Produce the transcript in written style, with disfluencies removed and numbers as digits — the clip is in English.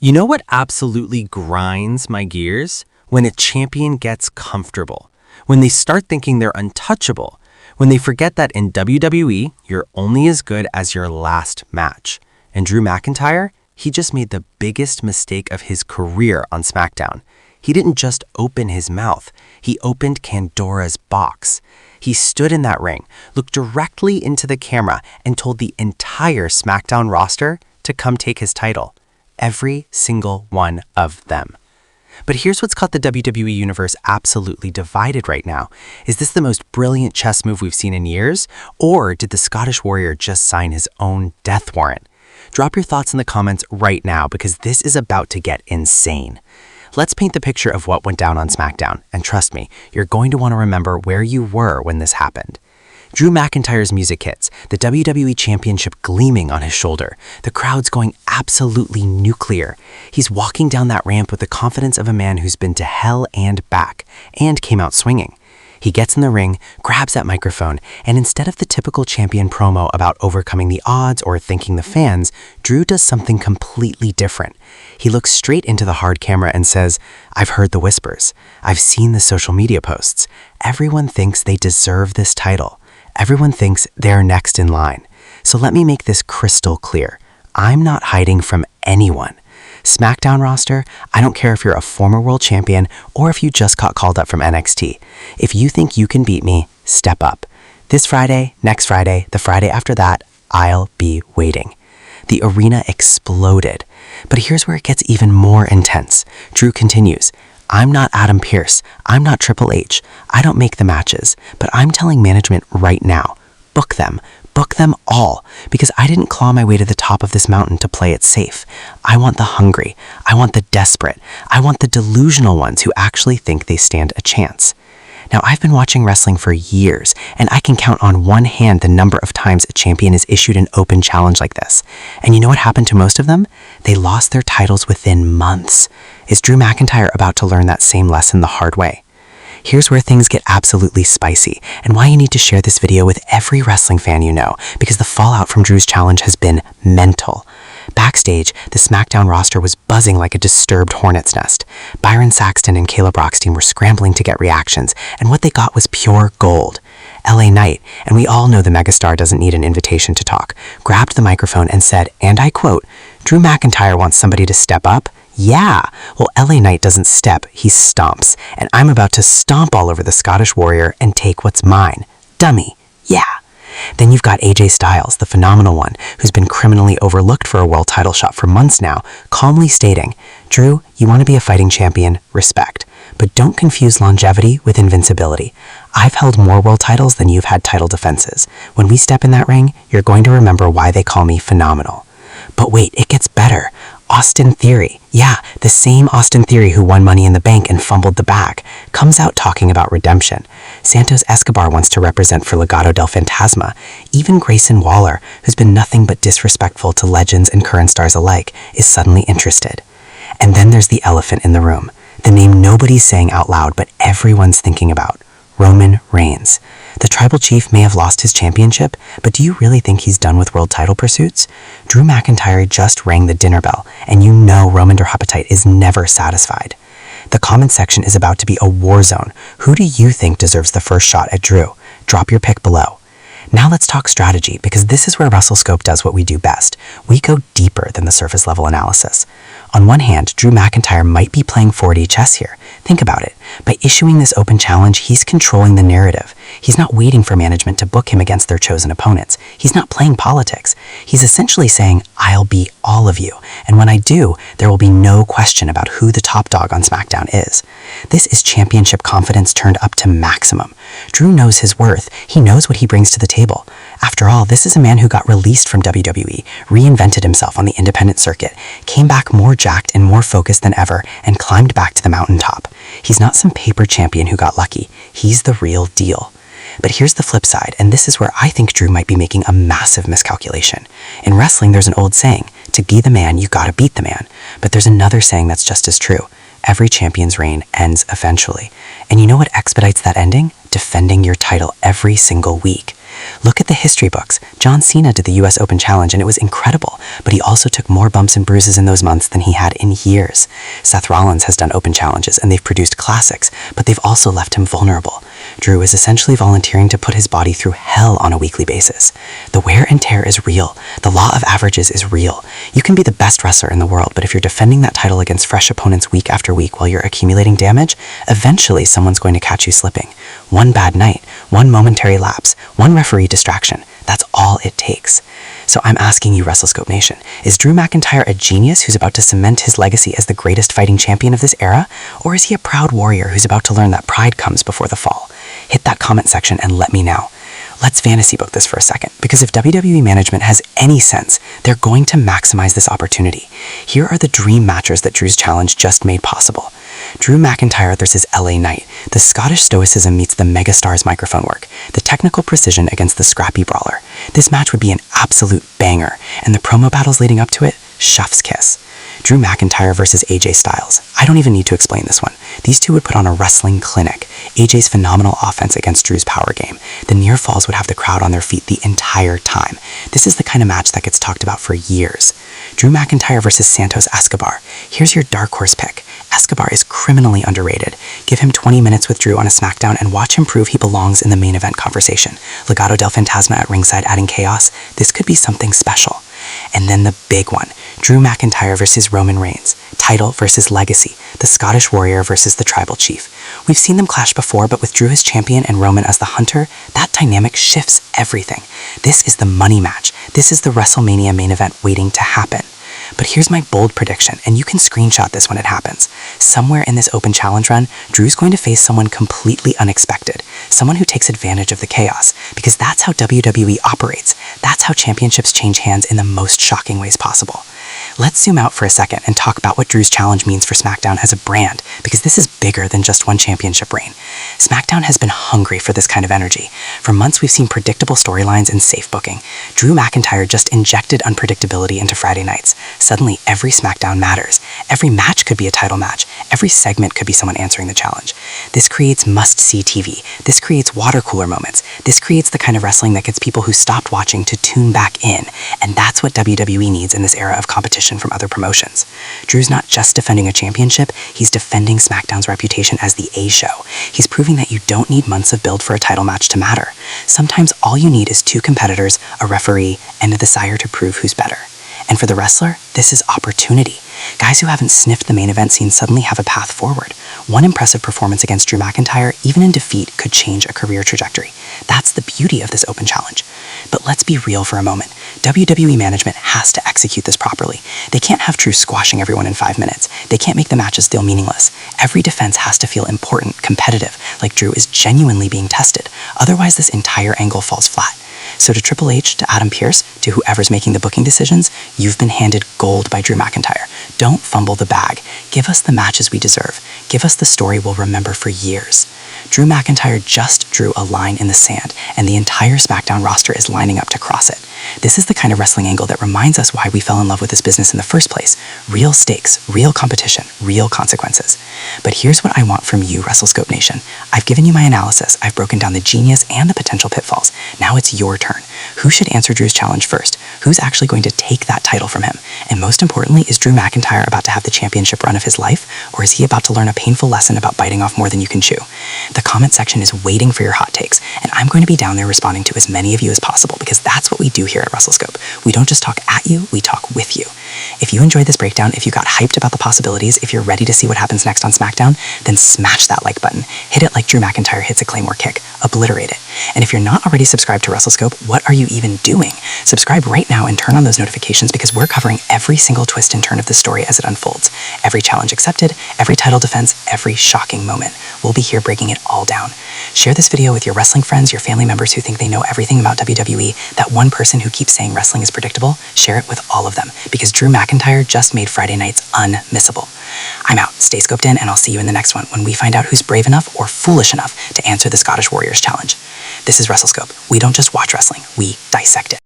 You know what absolutely grinds my gears? When a champion gets comfortable. When they start thinking they're untouchable. When they forget that in WWE, you're only as good as your last match. And Drew McIntyre, he just made the biggest mistake of his career on Smackdown. He didn't just open his mouth, he opened Pandora's box. He stood in that ring, looked directly into the camera, and told the entire Smackdown roster to come take his title. Every single one of them. But here's what's got the WWE Universe absolutely divided right now. Is this the most brilliant chess move we've seen in years? Or did the Scottish Warrior just sign his own death warrant? Drop your thoughts in the comments right now because this is about to get insane. Let's paint the picture of what went down on SmackDown. And trust me, you're going to want to remember where you were when this happened. Drew McIntyre's music hits, the WWE Championship gleaming on his shoulder, the crowd's going absolutely nuclear. He's walking down that ramp with the confidence of a man who's been to hell and back, and came out swinging. He gets in the ring, grabs that microphone, and instead of the typical champion promo about overcoming the odds or thanking the fans, Drew does something completely different. He looks straight into the hard camera and says, "I've heard the whispers. I've seen the social media posts. Everyone thinks they deserve this title. Everyone thinks they're next in line. So let me make this crystal clear. I'm not hiding from anyone. SmackDown roster, I don't care if you're a former world champion or if you just got called up from NXT. If you think you can beat me, step up. This Friday, next Friday, the Friday after that, I'll be waiting." The arena exploded. But here's where it gets even more intense. Drew continues, "I'm not Adam Pearce. I'm not Triple H. I don't make the matches, but I'm telling management right now, book them all, because I didn't claw my way to the top of this mountain to play it safe. I want the hungry. I want the desperate. I want the delusional ones who actually think they stand a chance." Now, I've been watching wrestling for years, and I can count on one hand the number of times a champion is issued an open challenge like this. And you know what happened to most of them? They lost their titles within months. Is Drew McIntyre about to learn that same lesson the hard way? Here's where things get absolutely spicy, and why you need to share this video with every wrestling fan you know, because the fallout from Drew's challenge has been mental. Backstage, the SmackDown roster was buzzing like a disturbed hornet's nest. Byron Saxton and Kayla Brockstein were scrambling to get reactions, and what they got was pure gold. LA Knight, and we all know the megastar doesn't need an invitation to talk, grabbed the microphone and said, and I quote, "Drew McIntyre wants somebody to step up? Yeah, well, LA Knight doesn't step, he stomps, and I'm about to stomp all over the Scottish Warrior and take what's mine. Dummy, yeah." Then you've got AJ Styles, the phenomenal one, who's been criminally overlooked for a world title shot for months now, calmly stating, "Drew, you want to be a fighting champion, respect. But don't confuse longevity with invincibility. I've held more world titles than you've had title defenses. When we step in that ring, you're going to remember why they call me phenomenal." But wait, it gets better. Austin Theory, yeah, the same Austin Theory who won Money in the Bank and fumbled the bag, comes out talking about redemption. Santos Escobar wants to represent for Legado del Fantasma. Even Grayson Waller, who's been nothing but disrespectful to legends and current stars alike, is suddenly interested. And then there's the elephant in the room, the name nobody's saying out loud but everyone's thinking about, Roman Reigns. The tribal chief may have lost his championship, but do you really think he's done with world title pursuits? Drew McIntyre just rang the dinner bell, and you know Roman Derhapatite is never satisfied. The comment section is about to be a war zone. Who do you think deserves the first shot at Drew? Drop your pick below. Now let's talk strategy, because this is where WrestleScope does what we do best. We go deeper than the surface level analysis. On one hand, Drew McIntyre might be playing 4D chess here. Think about it. By issuing this open challenge, he's controlling the narrative. He's not waiting for management to book him against their chosen opponents. He's not playing politics. He's essentially saying, I'll beat all of you, and when I do, there will be no question about who the top dog on SmackDown is. This is championship confidence turned up to maximum. Drew knows his worth. He knows what he brings to the table. After all, this is a man who got released from WWE, reinvented himself on the independent circuit, came back more jacked and more focused than ever, and climbed back to the mountaintop. He's not some paper champion who got lucky. He's the real deal. But here's the flip side, and this is where I think Drew might be making a massive miscalculation. In wrestling, there's an old saying, to be the man, you gotta beat the man. But there's another saying that's just as true. Every champion's reign ends eventually. And you know what expedites that ending? Defending your title every single week. Look at the history books. John Cena did the US Open Challenge and it was incredible, but he also took more bumps and bruises in those months than he had in years. Seth Rollins has done open challenges and they've produced classics, but they've also left him vulnerable. Drew is essentially volunteering to put his body through hell on a weekly basis. The wear and tear is real. The law of averages is real. You can be the best wrestler in the world, but if you're defending that title against fresh opponents week after week while you're accumulating damage, eventually someone's going to catch you slipping. One bad night, one momentary lapse, one referee distraction. That's all it takes. So I'm asking you, WrestleScope Nation, is Drew McIntyre a genius who's about to cement his legacy as the greatest fighting champion of this era? Or is he a proud warrior who's about to learn that pride comes before the fall? Hit that comment section and let me know. Let's fantasy book this for a second, because if WWE management has any sense, they're going to maximize this opportunity. Here are the dream matches that Drew's challenge just made possible. Drew McIntyre versus LA Knight. The Scottish stoicism meets the megastar's microphone work. The technical precision against the scrappy brawler. This match would be an absolute banger, and the promo battles leading up to it, chef's kiss. Drew McIntyre versus AJ Styles. I don't even need to explain this one. These two would put on a wrestling clinic. AJ's phenomenal offense against Drew's power game. The near falls would have the crowd on their feet the entire time. This is the kind of match that gets talked about for years. Drew McIntyre versus Santos Escobar. Here's your dark horse pick. Escobar is criminally underrated. Give him 20 minutes with Drew on a Smackdown and watch him prove he belongs in the main event conversation. Legado del Fantasma at ringside adding chaos. This could be something special. And then the big one, Drew McIntyre versus Roman Reigns. Title versus legacy. The Scottish Warrior versus the Tribal Chief. We've seen them clash before, but with Drew as champion and Roman as the hunter, that dynamic shifts everything. This is the money match. This is the WrestleMania main event waiting to happen. But here's my bold prediction, and you can screenshot this when it happens. Somewhere in this open challenge run, Drew's going to face someone completely unexpected. Someone who takes advantage of the chaos, because that's how WWE operates. That's how championships change hands in the most shocking ways possible. Let's zoom out for a second and talk about what Drew's challenge means for SmackDown as a brand, because this is bigger than just one championship reign. SmackDown has been hungry for this kind of energy. For months we've seen predictable storylines and safe booking. Drew McIntyre just injected unpredictability into Friday nights. Suddenly every SmackDown matters. Every match could be a title match. Every segment could be someone answering the challenge. This creates must-see TV. This creates water cooler moments. This creates the kind of wrestling that gets people who stopped watching to tune back in. And that's what WWE needs in this era of competition from other promotions. Drew's not just defending a championship, he's defending SmackDown's reputation as the A-show. He's proving that you don't need months of build for a title match to matter. Sometimes all you need is two competitors, a referee, and a desire to prove who's better. And for the wrestler, this is opportunity. Guys who haven't sniffed the main event scene suddenly have a path forward. One impressive performance against Drew McIntyre, even in defeat, could change a career trajectory. That's the beauty of this open challenge. But let's be real for a moment. WWE management has to execute this properly. They can't have Drew squashing everyone in 5 minutes. They can't make the matches feel meaningless. Every defense has to feel important, competitive, like Drew is genuinely being tested. Otherwise, this entire angle falls flat. So to Triple H, to Adam Pearce, to whoever's making the booking decisions, you've been handed gold by Drew McIntyre. Don't fumble the bag. Give us the matches we deserve. Give us the story we'll remember for years. Drew McIntyre just drew a line in the sand, and the entire SmackDown roster is lining up to cross it. This is the kind of wrestling angle that reminds us why we fell in love with this business in the first place. Real stakes, real competition, real consequences. But here's what I want from you, WrestleScope Nation. I've given you my analysis. I've broken down the genius and the potential pitfalls. Now it's your turn. Who should answer Drew's challenge first? Who's actually going to take that title from him? And most importantly, is Drew McIntyre about to have the championship run of his life? Or is he about to learn a painful lesson about biting off more than you can chew? The comment section is waiting for your hot takes, and I'm going to be down there responding to as many of you as possible, because that's what we do here at WrestleScope. We don't just talk at you, we talk with you. If you enjoyed this breakdown, if you got hyped about the possibilities, if you're ready to see what happens next on SmackDown, then smash that like button. Hit it like Drew McIntyre hits a Claymore kick. Obliterate it. And if you're not already subscribed to WrestleScope, what are you even doing? Subscribe right now and turn on those notifications, because we're covering every single twist and turn of the story as it unfolds. Every challenge accepted, every title defense, every shocking moment. We'll be here breaking it all down. Share this video with your wrestling friends, your family members who think they know everything about WWE, that one person who keeps saying wrestling is predictable. Share it with all of them, because Drew McIntyre just made Friday nights unmissable. I'm out. Stay scoped in, and I'll see you in the next one when we find out who's brave enough or foolish enough to answer the Scottish Warriors challenge. This is WrestleScope. We don't just watch wrestling, we dissect it.